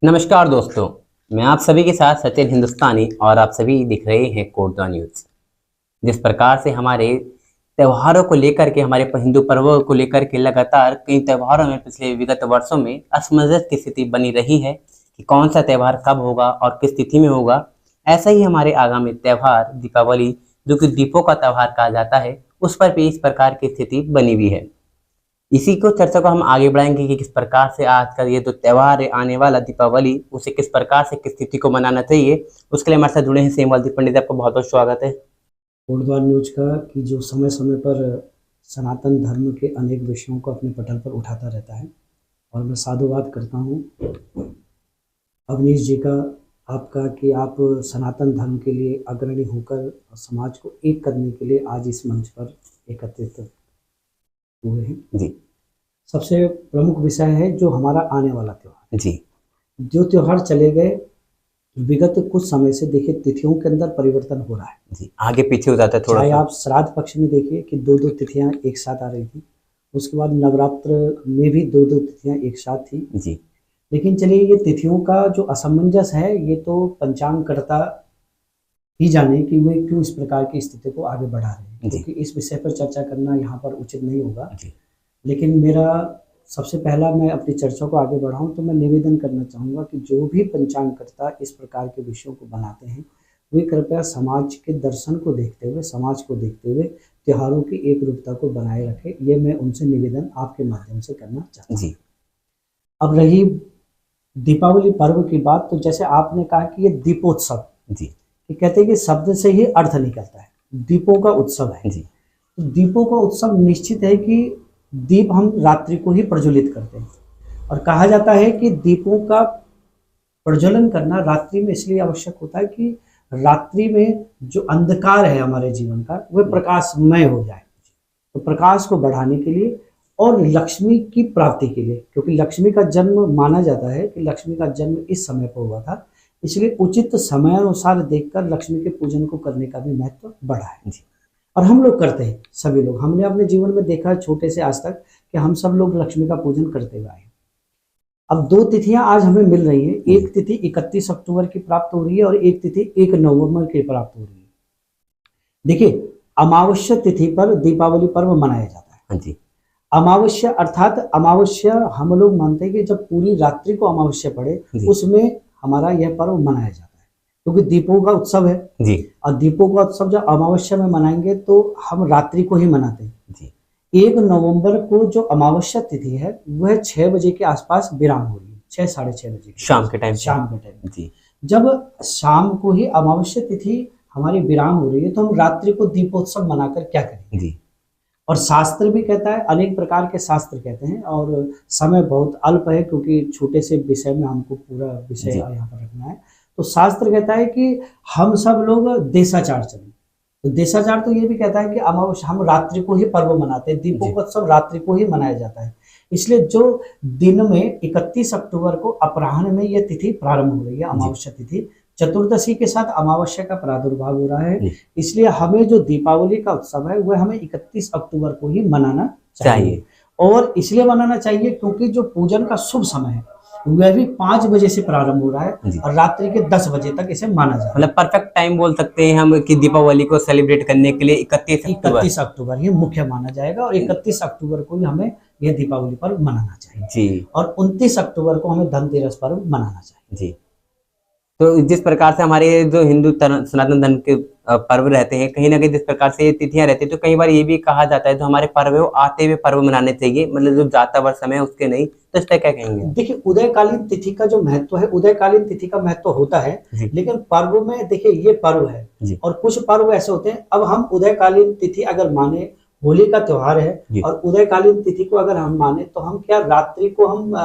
नमस्कार दोस्तों। मैं आप सभी के साथ सचिन हिंदुस्तानी और आप सभी दिख रहे हैं कोटद्वार न्यूज। जिस प्रकार से हमारे त्योहारों को लेकर के हमारे हिंदू पर्वों को लेकर के लगातार कई त्योहारों में पिछले विगत वर्षों में असमंजस की स्थिति बनी रही है कि कौन सा त्यौहार कब होगा और किस तिथि में होगा। ऐसा ही हमारे आगामी त्यौहार दीपावली, जो कि दीपों का त्यौहार कहा जाता है, उस पर भी इस प्रकार की स्थिति बनी हुई है। इसी को चर्चा को हम आगे बढ़ाएंगे कि किस प्रकार से आज का ये जो त्यौहार है आने वाला दीपावली, उसे किस प्रकार से किस तिथि को मनाना चाहिए। उसके लिए हमारे साथ जुड़े हैं सेमवाल पंडित, आपका बहुत बहुत स्वागत है। कोटद्वार न्यूज का कि जो समय समय पर सनातन धर्म के अनेक विषयों को अपने पटल पर उठाता रहता है, और मैं साधुवाद करता हूँ अवनीश जी का, आपका, कि आप सनातन धर्म के लिए अग्रणी होकर समाज को एक करने के लिए आज इस मंच पर एकत्रित हुए हैं। जी सबसे प्रमुख विषय है जो हमारा आने वाला त्यौहार। जी जो त्यौहार चले गए, विगत कुछ समय से देखिए तिथियों के अंदर परिवर्तन हो रहा है। जी, आगे पीछे हो जाता है थोड़ा चाहे सा। आप श्राद्ध पक्ष में देखिए कि दो दो तिथियां एक साथ आ रही थी, उसके बाद नवरात्र में भी दो दो तिथियां एक साथ थी। जी लेकिन चलिए, ये तिथियों का जो असमंजस है, ये तो पंचांगकर्ता ही जाने कि वे क्यों इस प्रकार की स्थिति को आगे बढ़ा रहे हैं, क्योंकि इस विषय पर चर्चा करना यहाँ पर उचित नहीं होगा। जी लेकिन मेरा सबसे पहला, मैं अपनी चर्चा को आगे बढ़ाऊं तो मैं निवेदन करना चाहूँगा कि जो भी पंचांगकर्ता इस प्रकार के विषयों को बनाते हैं, वे कृपया समाज के दर्शन को देखते हुए, समाज को देखते हुए त्योहारों की एक रूपता को बनाए रखें। ये मैं उनसे निवेदन आपके माध्यम से करना चाहता हूँ। जी अब रही दीपावली पर्व की बात, तो जैसे आपने कहा कि ये दीपोत्सव, जी ये कहते हैं कि शब्द से ही अर्थ निकलता है, दीपों का उत्सव है। जी तो दीपों का उत्सव निश्चित है कि दीप हम रात्रि को ही प्रज्वलित करते हैं, और कहा जाता है कि दीपों का प्रज्वलन करना रात्रि में इसलिए आवश्यक होता है कि रात्रि में जो अंधकार है हमारे जीवन का, वह प्रकाशमय हो जाए। तो प्रकाश को बढ़ाने के लिए और लक्ष्मी की प्राप्ति के लिए, क्योंकि लक्ष्मी का जन्म माना जाता है कि लक्ष्मी का जन्म इस समय पर हुआ था, इसलिए उचित समय अनुसार देखकर लक्ष्मी के पूजन को करने का भी महत्व बढ़ा है। और हम लोग करते हैं, सभी लोग, हमने अपने जीवन में देखा है छोटे से आज तक कि हम सब लोग लक्ष्मी का पूजन करते हुए आए। अब दो तिथियां आज हमें मिल रही हैं। एक तिथि 31 अक्टूबर की प्राप्त हो रही है और एक तिथि 1 नवंबर की प्राप्त हो रही है। देखिए, अमावस्या तिथि पर दीपावली पर्व मनाया जाता है। जी अमावस्या अर्थात अमावस्या हम लोग मानते हैं कि जब पूरी रात्रि को अमावस्या पड़े, उसमें हमारा यह पर्व मनाया जाता है, क्योंकि दीपों का उत्सव है। जी और दीपों का उत्सव जब अमावस्या में मनाएंगे तो हम रात्रि को ही मनाते हैं। जी 1 नवंबर को जो अमावस्या तिथि है, वह 6 बजे के आसपास विराम हो रही है, 6 साढ़े 6 बजे शाम के टाइम। शाम के टाइम। जी जब शाम को ही अमावस्या तिथि हमारी विराम हो रही है, तो हम रात्रि को दीपोत्सव मनाकर क्या करें। जी और शास्त्र भी कहता है, अनेक प्रकार के शास्त्र कहते हैं, और समय बहुत अल्प है क्योंकि छोटे से विषय में हमको पूरा विषय यहाँ पर रखना है। तो शास्त्र कहता है कि हम सब लोग देशाचार चलें। तो देशाचार तो ये भी कहता है कि अमावस्या हम रात्रि को ही पर्व मनाते हैं, दीपों का उत्सव रात्रि को ही मनाया जाता है। इसलिए जो दिन में 31 अक्टूबर को अपराह्न में यह तिथि प्रारंभ हो रही है, अमावस्या तिथि, चतुर्दशी के साथ अमावस्या का प्रादुर्भाव हो रहा है। इसलिए हमें जो दीपावली का उत्सव है, वह हमें 31 अक्टूबर को ही मनाना चाहिए। और इसलिए मनाना चाहिए क्योंकि जो पूजन का शुभ समय है, वह भी 5 बजे से प्रारंभ हो रहा है और रात्रि के 10 बजे तक इसे माना जाता है। मतलब परफेक्ट टाइम बोल सकते हैं हम कि दीपावली को सेलिब्रेट करने के लिए 31 अक्टूबर ही मुख्य माना जाएगा, और 31 अक्टूबर को ही हमें यह दीपावली पर्व मनाना चाहिए जी। और 29 अक्टूबर को हमें धनतेरस पर्व मनाना चाहिए जी। तो जिस प्रकार से हमारे जो हिंदू सनातन धर्म के पर्व रहते हैं, कहीं ना कहीं जिस प्रकार से तिथियां रहती है, तो कई बार ये भी कहा जाता है जो हमारे पर्व है वो आते हुए पर्व मनाने चाहिए, मतलब जो जाता हुआ समय है उसके नहीं। तो इस पर क्या कहेंगे। देखिए, उदयकालीन तिथि का जो महत्व है, उदयकालीन तिथि का महत्व होता है, लेकिन पर्व में देखिए ये पर्व है और कुछ पर्व ऐसे होते हैं। अब हम उदयकालीन तिथि अगर माने, होली का त्योहार है और उदयकालीन तिथि को अगर हम माने, तो हम क्या रात्रि को हम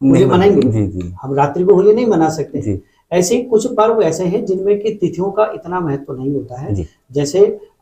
होली मनाएंगे। हम रात्रि को होली नहीं मना सकते। ऐसे ही कुछ पर्व ऐसे हैं जिनमें कि तिथियों का इतना महत्व नहीं होता है। जैसे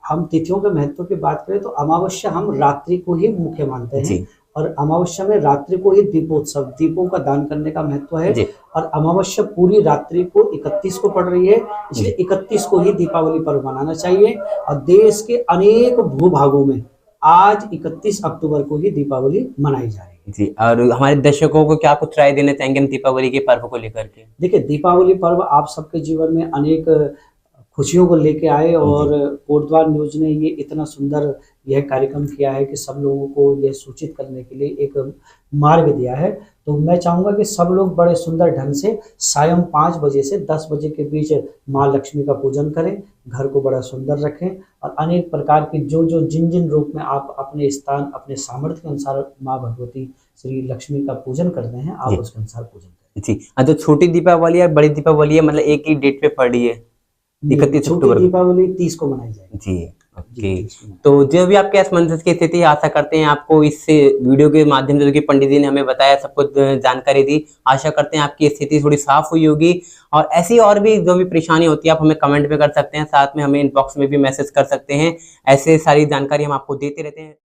हम तिथियों के महत्व की बात करें तो अमावस्या हम रात्रि को ही मुख्य मानते हैं, और अमावस्या में रात्रि को ही दीपोत्सव, दीपों का दान करने का महत्व है। और अमावस्या पूरी रात्रि को 31 को पड़ रही है, इसलिए 31 को ही दीपावली पर्व मनाना चाहिए। और देश के अनेक भूभागों में आज 31 अक्टूबर को ही दीपावली मनाई जा रही है। जी, और हमारे दर्शकों को क्या कुछ राय देना चाहेंगे हम दीपावली के पर्व को लेकर के? देखिए, दीपावली पर्व आप सबके जीवन में अनेक खुशियों को लेके आए और कोटद्वार न्यूज़ ने ये इतना सुंदर यह कार्यक्रम किया है कि सब लोगों को ये सूचित करने के लिए एक मार्ग दिया है। तो मैं चाहूँगा कि सब लोग बड़े सुंदर ढंग से सायं 5 बजे से 10 बजे के बीच माँ लक्ष्मी का पूजन करें, घर को बड़ा सुंदर रखें और अनेक प्रकार की जो जिन-जिन रूप में आप अपने स्थान, अपने सामर्थ्य के अनुसार माँ भगवती श्री लक्ष्मी का पूजन करते हैं, जी। आप उसके अनुसार पूजन करें। जी, जो छोटी दीपावली है और बड़ी दीपावली है मतलब एक ही डेट पे पड़ रही है, 31 छोटी अक्टूबर को। दीपावली 30 को मनाई जाएगी। जी, जी, ओके। 30 को मनाई तो जो भी आपके असमंजस की स्थिति है, आशा करते हैं आपको इस वीडियो के माध्यम से जो कि पंडित जी ने हमें बताया, सब कुछ जानकारी दी। आशा करते हैं आपकी स्थिति थोड़ी साफ हुई होगी और ऐसी और भी जो भी परेशानी होती है आप हमें कमेंट में कर सकते हैं, साथ में हमें इनबॉक्स में भी मैसेज कर सकते हैं। ऐसे सारी जानकारी हम आपको देते रहते हैं।